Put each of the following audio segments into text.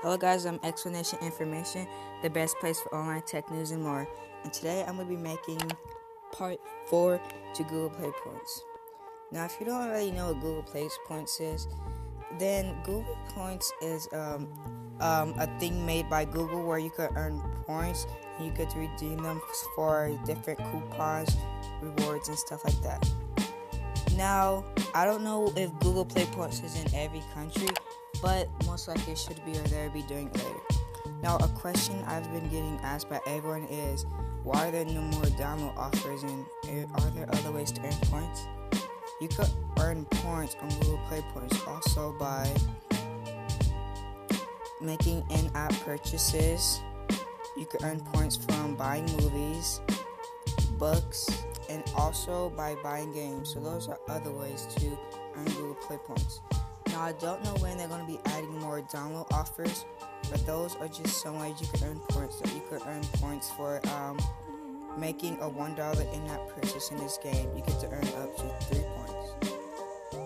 Hello guys, I'm Explanation Information, the best place for online tech news and more. And today I'm going to be making part 4 to Google PlayPoints. Now if you don't already know what Google PlayPoints is, then Google Points is a thing made by Google where you could earn points and you could redeem them for different coupons, rewards, and stuff like that. Now, I don't know if Google PlayPoints is in every country, but most likely it should be, or they'll be doing it later. Now, a question I've been getting asked by everyone is, why are there no more download offers, and are there other ways to earn points? You could earn points on Google PlayPoints also by making in-app purchases. You could earn points from buying movies, books, and also by buying games. So those are other ways to earn Google PlayPoints. Now, I don't know when they're going to be adding more download offers, but those are just some ways you could earn points. So you could earn points for making a $1 in-app purchase in this game. You get to earn up to 3 points.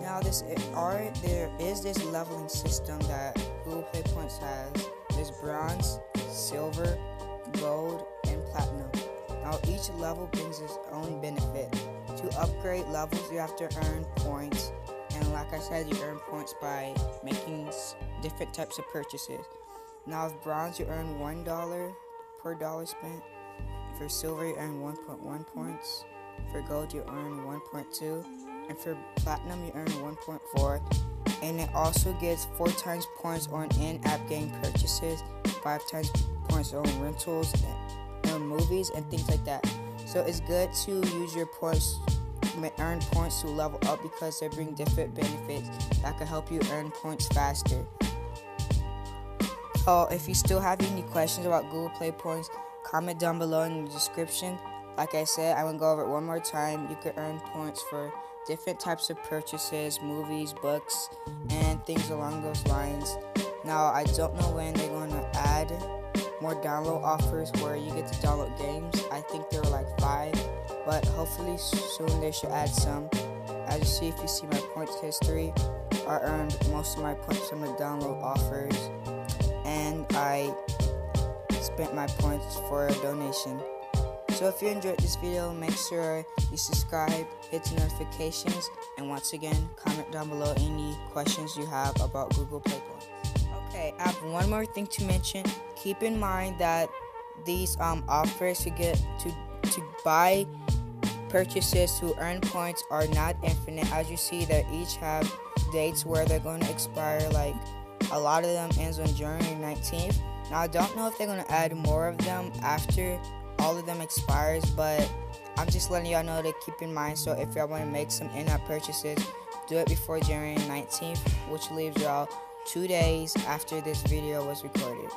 Now, there is this leveling system that Google PlayPoints has. There's bronze, silver, gold, and platinum. Now, each level brings its own benefit. To upgrade levels, you have to earn points. And like I said, you earn points by making different types of purchases. Now, with bronze, you earn $1 per dollar spent. For silver, you earn 1.1 points. For gold, you earn 1.2. And for platinum, you earn 1.4. And it also gets 4 times points on in-app game purchases, 5 times points on rentals, and movies, and things like that. So it's good to use your points, earn points to level up, because they bring different benefits that can help you earn points faster. So if you still have any questions about Google PlayPoints, comment down below in the description. Like I said, I'm going to go over it one more time. You can earn points for different types of purchases, movies, books, and things along those lines. Now, I don't know when they're going to add more download offers where you get to download games. I think there were like 5, but hopefully soon they should add some. As you see, if you see my points history, I earned most of my points from the download offers, and I spent my points for a donation. So if you enjoyed this video, make sure you subscribe, hit the notifications, and once again, comment down below any questions you have about Google PlayPoints. Okay, I have one more thing to mention. Keep in mind that these offers to get to buy purchases to earn points are not infinite. As you see, they each have dates where they're going to expire. Like, a lot of them ends on January 19th. Now, I don't know if they're going to add more of them after all of them expires, but I'm just letting y'all know to keep in mind. So if y'all want to make some in-app purchases, do it before January 19th, which leaves y'all 2 days after this video was recorded.